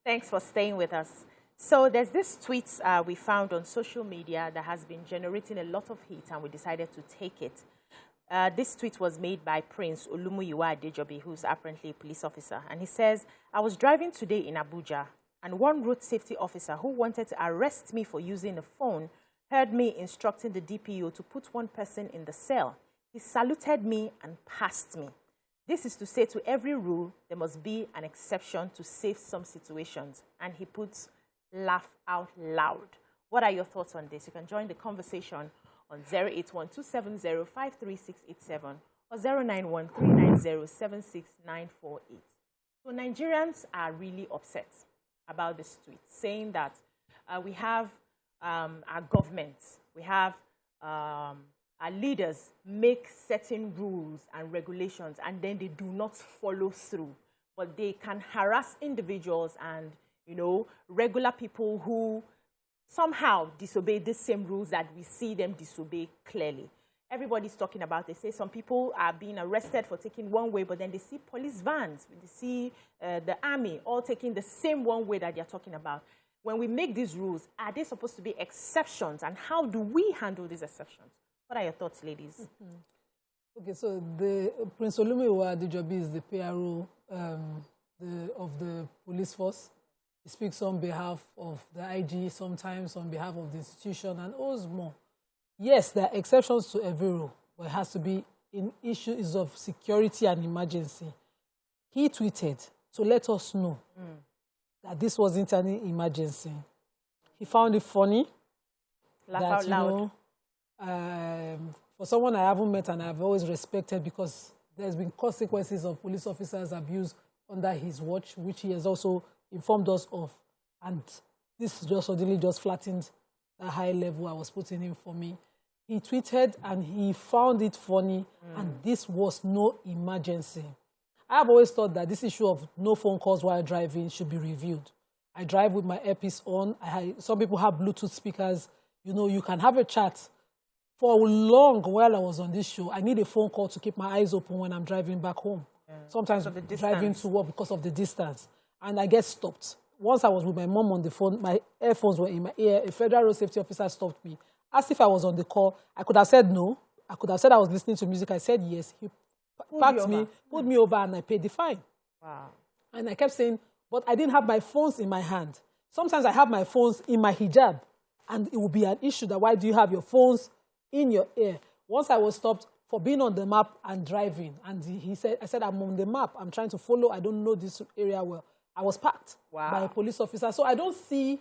Thanks for staying with us. So there's this tweet we found on social media that has been generating a lot of heat, and we decided to take it. This tweet was made by Prince Olumuyiwa Adejobi, who's apparently a police officer. And he says, I was driving today in Abuja, and one road safety officer who wanted to arrest me for using a phone heard me instructing the DPO to put one person in the cell. He saluted me and passed me. This is to say, to every rule, there must be an exception to save some situations. And he puts laugh out loud. What are your thoughts on this? You can join the conversation on 081-270-53687 or 091-390-76948. So Nigerians are really upset about this tweet, saying that we have our governments, we have our leaders make certain rules and regulations, and then they do not follow through. But they can harass individuals and, you know, regular people who somehow disobey the same rules that we see them disobey clearly. Everybody's talking about, they say some people are being arrested for taking one way, but then they see police vans, they see the army all taking the same one way that they're talking about. When we make these rules, are they supposed to be exceptions? And how do we handle these exceptions? What are your thoughts, ladies? Okay, so the Prince Olumuyiwa Adejobi is the PRO of the police force. He speaks on behalf of the IG, sometimes on behalf of the institution, and always more. Yes, there are exceptions to every rule, but it has to be in issues of security and emergency. He tweeted to let us know that this wasn't an emergency. He found it funny. Laugh out loud. For someone I haven't met and I've always respected, because there's been consequences of police officers' abuse under his watch, which he has also informed us of. And this just suddenly just flattened the high level I was putting in for me. He tweeted and he found it funny, and this was no emergency. I've always thought that this issue of no phone calls while driving should be reviewed. I drive with my earpiece on. Some people have Bluetooth speakers. You know, you can have a chat. For long while I was on this show, I need a phone call to keep my eyes open when I'm driving back home. Yeah. Sometimes driving to work because of the distance. And I get stopped. Once I was with my mom on the phone, my earphones were in my ear. A federal road safety officer stopped me. Asked if I was on the call. I could have said no. I could have said I was listening to music. I said yes. He packed me, pulled me over, and I paid the fine. Wow. And I kept saying, but I didn't have my phones in my hand. Sometimes I have my phones in my hijab, and it would be an issue that why do you have your phones in your ear? Once I was stopped for being on the map and driving, and I said, I'm on the map. I'm trying to follow. I don't know this area well. I was parked by a police officer. So I don't see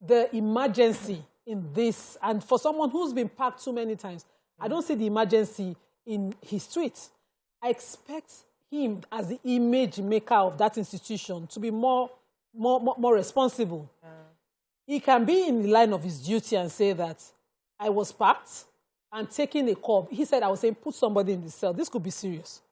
the emergency in this. And for someone who's been parked so many times, I don't see the emergency in his tweet. I expect him, as the image maker of that institution, to be more responsible. He can be in the line of his duty and say that I was parked and taking a call. He said I was saying, put somebody in the cell. This could be serious.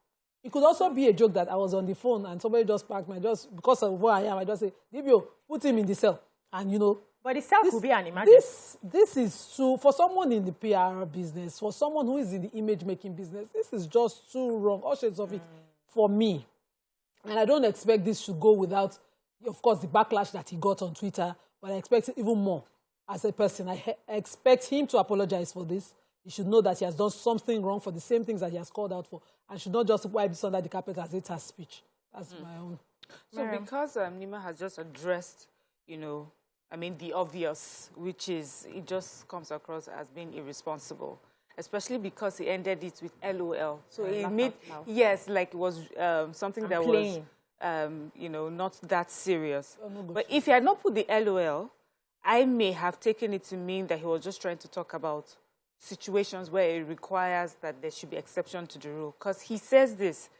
It could also be a joke that I was on the phone and somebody just parked me. Because of where I am, I just say, Dibio, put him in the cell. And, you know. But the cell could be an emergency. This is too, for someone in the PR business, for someone who is in the image-making business, this is just too wrong. All shades of it for me. And I don't expect this to go without, of course, the backlash that he got on Twitter, but I expect it even more as a person. I expect him to apologize for this. He should know that he has done something wrong for the same things that he has called out for, and should not just wipe this under the carpet as it has speech. That's my own. So because Nima has just addressed, you know, I mean, the obvious, which is, it just comes across as being irresponsible, especially because he ended it with LOL. So it made, yes, like it was something that was, you know, not that serious. But if he had not put the LOL, I may have taken it to mean that he was just trying to talk about situations where it requires that there should be exception to the rule. Because he says this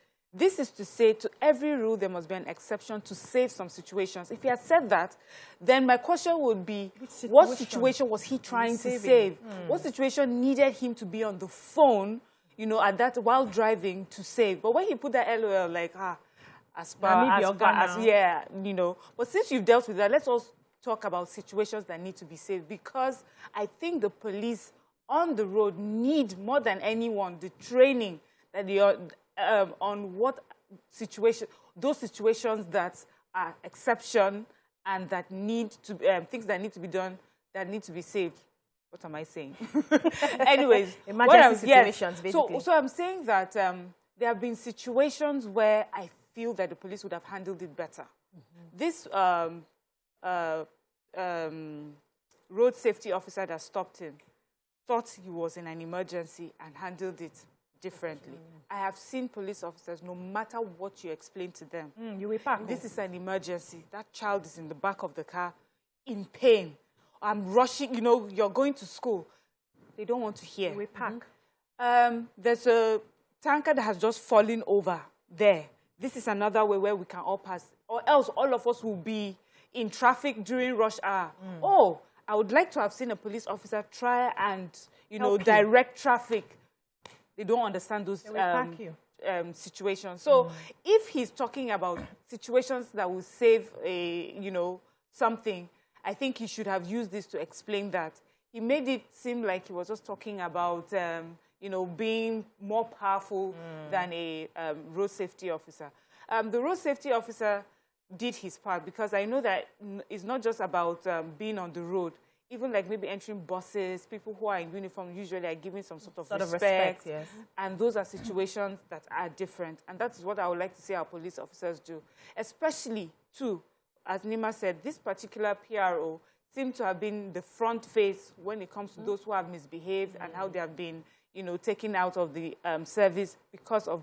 is to say to every rule there must be an exception to save some situations. If he had said that, then my question would be, what situation was he trying to save? What situation needed him to be on the phone, you know, at that while driving to save? But when he put that LOL, like, yeah, you know. But since you've dealt with that, let's also talk about situations that need to be saved, because I think the police on the road need more than anyone the training that they are on what situation, those situations that are exception and that need to things that need to be done, that need to be saved. What am I saying? Anyways, emergency situations, basically. So I'm saying that there have been situations where I feel that the police would have handled it better. This road safety officer that stopped him thought he was in an emergency and handled it differently. I have seen police officers, no matter what you explain to them, you will pack. This is an emergency. That child is in the back of the car in pain. I'm rushing, you're going to school. They don't want to hear. You will pack. There's a tanker that has just fallen over there. This is another way where we can all pass, or else all of us will be in traffic during rush hour. Oh, I would like to have seen a police officer try and, direct traffic. They don't understand those situations. So if he's talking about situations that will save something, I think he should have used this to explain that. He made it seem like he was just talking about, being more powerful than a road safety officer. The road safety officer did his part, because I know that it's not just about being on the road. Even like maybe entering buses, people who are in uniform usually are given some sort of respect. Yes. And those are situations that are different. And that is what I would like to see our police officers do. Especially, too, as Nima said, this particular PRO seemed to have been the front face when it comes to those who have misbehaved and how they have been, taken out of the service because of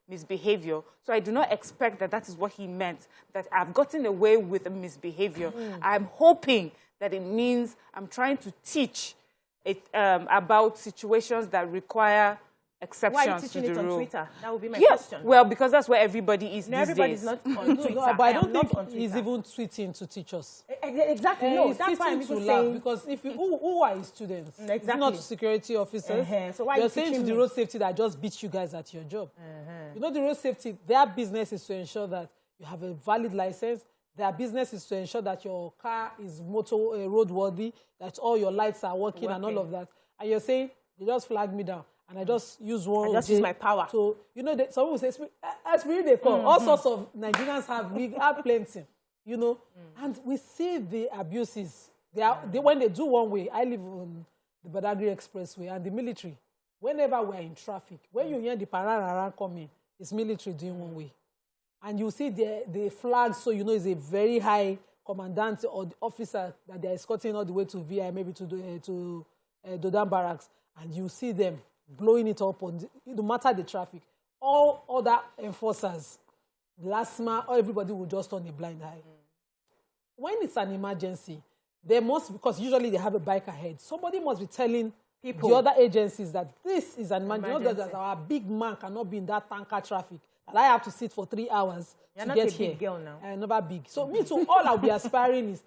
misbehavior. So I do not expect that that is what he meant, that I've gotten away with a misbehavior. I'm hoping that it means I'm trying to teach it, about situations that require exceptions. Why are you teaching it on Twitter? That would be my question. Well, because that's where everybody is these everybody's days. not on Twitter. No, but I don't think he's even tweeting to teach us. Exactly. No, he's that's why I'm tweeting to saying. laugh, because if who are his students? Exactly. Not security officers. So why you're are you saying to teaching the me? road safety that I just beat you guys at your job. The road safety, their business is to ensure that you have a valid license. Their business is to ensure that your car is roadworthy, that all your lights are working and all of that. And you're saying, they just flagged me down, and I just use one. I just use my power. So, some people say, Esprit they call. All sorts of Nigerians we have plenty, And we see the abuses. When they do one way, I live on the Badagry Expressway and the military. Whenever we're in traffic, when you hear the pararara coming, it's military doing one way. And you see the flag, so it's a very high commandant or the officer that they're escorting all the way to VI, maybe to Dodan Barracks. And you see them blowing it up no matter the traffic. All other enforcers, LASMA, everybody will just turn a blind eye. When it's an emergency, because usually they have a bike ahead, somebody must be telling people, the other agencies, that this is an emergency. That our big man cannot be in that tanker traffic. And I have to sit for 3 hours to get here. Big girl now. I'm never big. So me too, all I'll be aspiring is,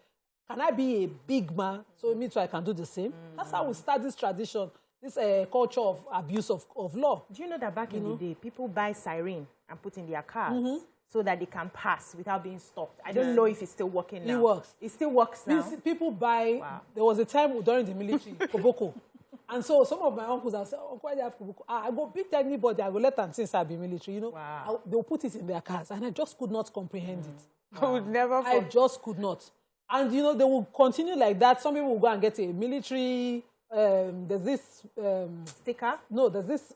can I be a big man? So me too, I can do the same. That's how we start this tradition, this culture of abuse of law. Do you know that back in the day, people buy siren and put in their cars so that they can pass without being stopped? I don't know if it's still working now. It works. It still works now. People buy, There was a time during the military, Koboko. And so some of my uncles have said, why do you have Koboko? I go beat anybody, I will let them since I be military, They'll put it in their cars, and I just could not comprehend it. I would never. I just could not. And, they will continue like that. Some people will go and get a military, there's this... sticker? No, there's this,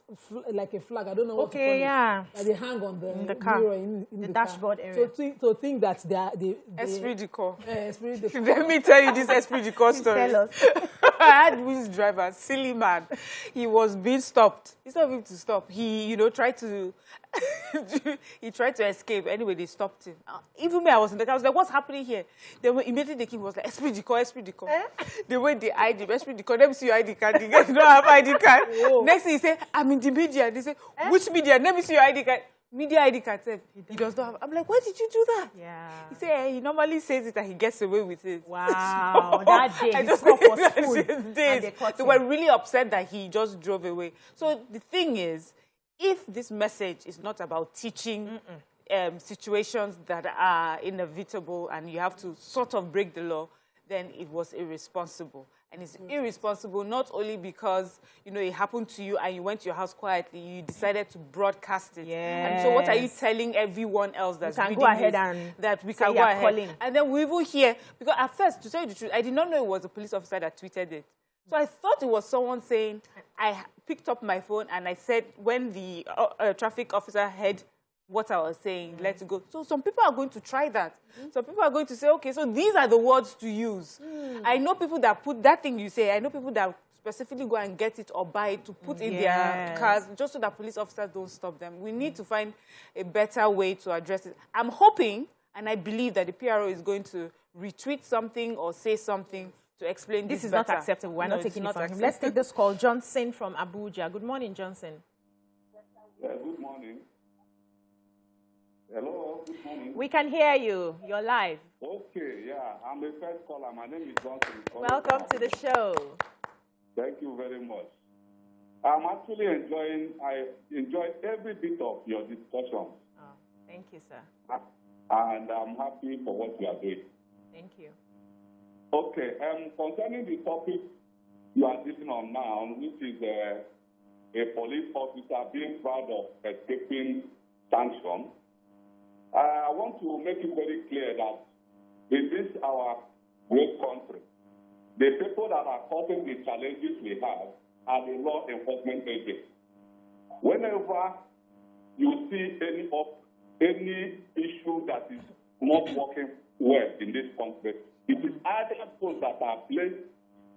like a flag, I don't know what to call it. Yeah. That they hang on the car. mirror in the the dashboard car. area. So think that they Esprit de corps. Esprit de corps. Let me tell you this Esprit de corps story. Tell us. I had this driver, silly man. He was being stopped. Instead of him to stop, he, tried to... he tried to escape. Anyway, they stopped him. Even me, I was in the car. I was like, what's happening here? Then immediately the king was like, Esprit de corps, Esprit de corps. The way they ID him, Esprit de corps, let me see your ID card. You guys don't have ID card. Whoa. Next thing he said, I'm in the media. They say, which media? Let me see your ID card. Media ID card said, he does not have. I'm like, why did you do that? Yeah. He said, he normally says it and he gets away with it. Wow. So, that day, his cup was full. They were really upset that he just drove away. So the thing is, if this message is not about teaching situations that are inevitable and you have to sort of break the law, then it was irresponsible. And it's irresponsible not only because, you know, it happened to you and you went to your house quietly, you decided to broadcast it. Yes. And so what are you telling everyone else that's can reading go ahead this, and that we can go ahead? Calling. And then we even hear, because at first, to tell you the truth, I did not know it was a police officer that tweeted it. So I thought it was someone saying, I picked up my phone and I said, when the traffic officer heard what I was saying, let it go. So some people are going to try that. Some people are going to say, okay, so these are the words to use. I know people that put that thing you say, I know people that specifically go and get it or buy it to put in their cars just so that police officers don't stop them. We need to find a better way to address it. I'm hoping and I believe that the PRO is going to retweet something or say something to explain this is better. Not acceptable. We're not taking it from him. Let's take this call. Johnson from Abuja. Good morning, Johnson. Yeah, good morning. Hello, good morning. We can hear you. You're live. Okay, yeah. I'm the first caller. My name is Johnson. Welcome to the show. Thank you very much. I'm actually I enjoy every bit of your discussion. Oh, thank you, sir. And I'm happy for what you are doing. Thank you. Okay, concerning the topic you are dealing on now, which is a police officer being proud of escaping sanction, I want to make it very clear that in this our great country, the people that are causing the challenges we have are the law enforcement agents. Whenever you see any issue that is not working well in this country, it is either those that are placed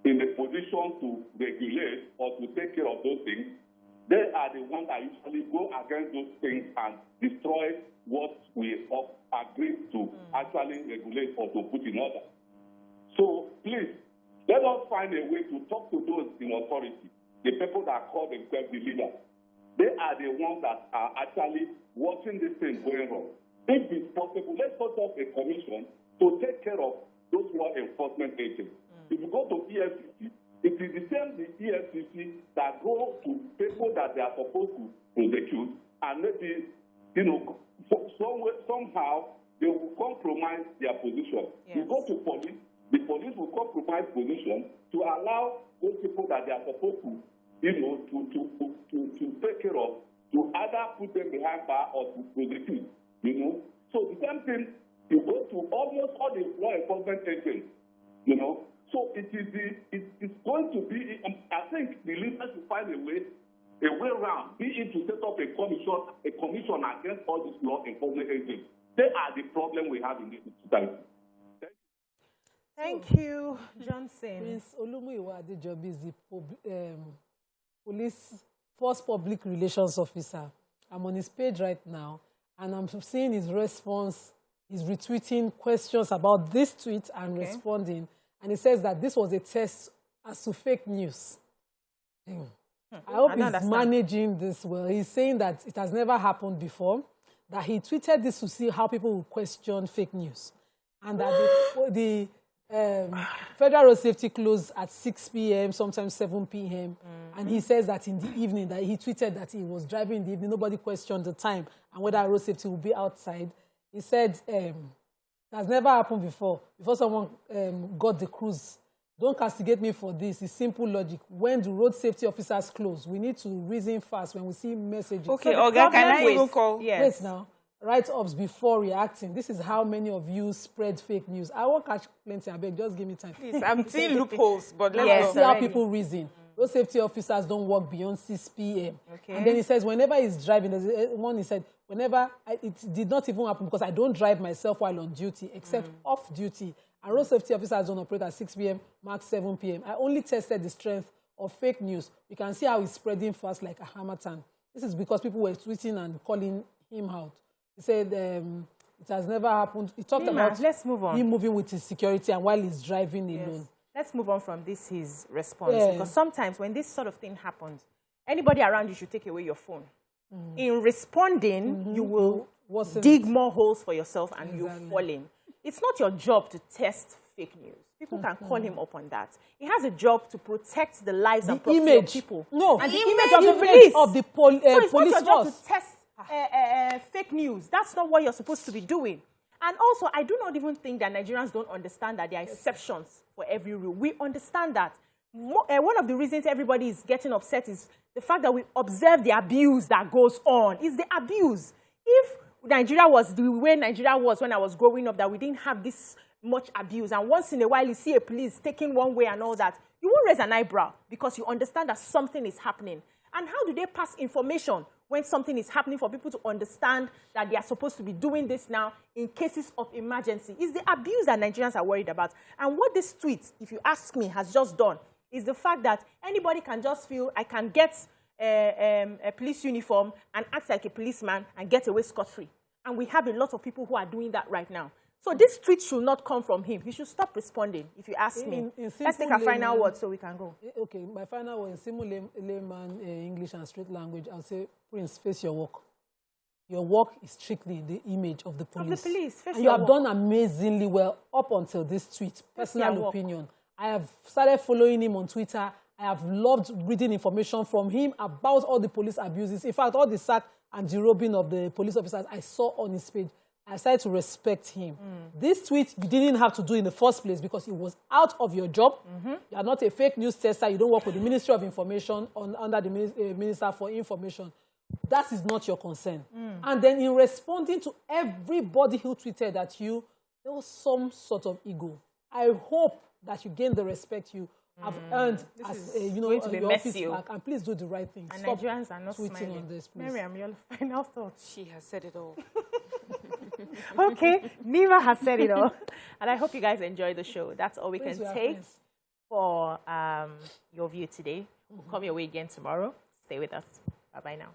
in the position to regulate or to take care of those things. They are the ones that usually go against those things and destroy what we agreed to actually regulate or to put in order. So please, let us find a way to talk to those in authority, the people that call themselves the leaders. They are the ones that are actually watching this thing going wrong. If it's possible, let's set up a commission to take care of those law enforcement agents. If you go to EFCC, it is the same the EFCC that go to people that they are supposed to prosecute, and maybe, you know, somehow they will compromise their position. Yes. You go to police, the police will compromise position to allow those people that they are supposed to, you know, to take care of, to either put them behind bar or to prosecute, you know. So the same thing, you go to almost all the law enforcement agents, you know. So it's going to be, I think the leaders should find a way around, be it to set up a commission against all these law enforcement agents. They are the problem we have in this society. Thank you, Johnson. Prince Olumuyiwa Adejobi is the police first public relations officer. I'm on his page right now, and I'm seeing his response. He's retweeting questions about this tweet and responding. And he says that this was a test as to fake news. I hope he's managing this well. He's saying that it has never happened before, that he tweeted this to see how people will question fake news, and that the Federal Road Safety closed at 6 p.m., sometimes 7 p.m., and he says that in the evening, that he tweeted that he was driving in the evening, nobody questioned the time and whether road safety will be outside. He said it has never happened before someone got the cruise. Don't castigate me for this. It's simple logic. When the road safety officers close, we need to reason fast when we see messages. Okay, so Oga, can I even call? Yes. Wait now. Write-ups before reacting. This is how many of you spread fake news. I won't catch plenty. I beg, just give me time. Please, I'm seeing loopholes, but let's see how people reason. Road safety officers don't work beyond 6 p.m. Okay. And then he says, whenever he's driving, there's one he said, it did not even happen because I don't drive myself while on duty, except off duty. And road safety officers don't operate at 6 p.m., max 7 p.m. I only tested the strength of fake news. You can see how it's spreading fast like a hammerton. This is because people were tweeting and calling him out. He said it has never happened. He talked about let's move on. Him moving with his security and while he's driving alone. Let's move on from his response. Because sometimes when this sort of thing happens, anybody around you should take away your phone. In responding, you will dig more holes for yourself and you'll fall in. It's not your job to test fake news. People can call him up on that. He has a job to protect the lives and property of people. No, and the image of the police. Of the police so it's not your job to test fake news. That's not what you're supposed to be doing. And also, I do not even think that Nigerians don't understand that there are exceptions for every rule. We understand that. One of the reasons everybody is getting upset is the fact that we observe the abuse that goes on. It's the abuse. If Nigeria was the way Nigeria was when I was growing up, that we didn't have this much abuse, and once in a while you see a police taking one way and all that, you won't raise an eyebrow because you understand that something is happening. And how do they pass information when something is happening for people to understand that they are supposed to be doing this now in cases of emergency? It's the abuse that Nigerians are worried about. And what this tweet, if you ask me, has just done is the fact that anybody can just feel, I can get a police uniform and act like a policeman and get away scot-free. And we have a lot of people who are doing that right now. So this tweet should not come from him. He should stop responding, if you ask me. Let's take a final word so we can go. Okay, my final word in simple layman English and straight language, I'll say, Prince, face your work. Your work is strictly the image of the police. Of the police, face and your you have done amazingly well up until this tweet. Personal opinion. I have started following him on Twitter. I have loved reading information from him about all the police abuses. In fact, all the sack and derobing of the police officers I saw on his page. I started to respect him. This tweet you didn't have to do in the first place because it was out of your job. You are not a fake news tester. You don't work with the Ministry of Information under the Minister for Information. That is not your concern. And then in responding to everybody who tweeted at you, there was some sort of ego. I hope that you gain the respect you have earned as your office back. And please do the right thing. And stop Nigerians are not tweeting smiling. On this, please. Miriam, your final thoughts. She has said it all. Okay, Nima has said it all. And I hope you guys enjoyed the show. That's all we can take for Your View today. We'll come your way again tomorrow. Stay with us. Bye-bye now.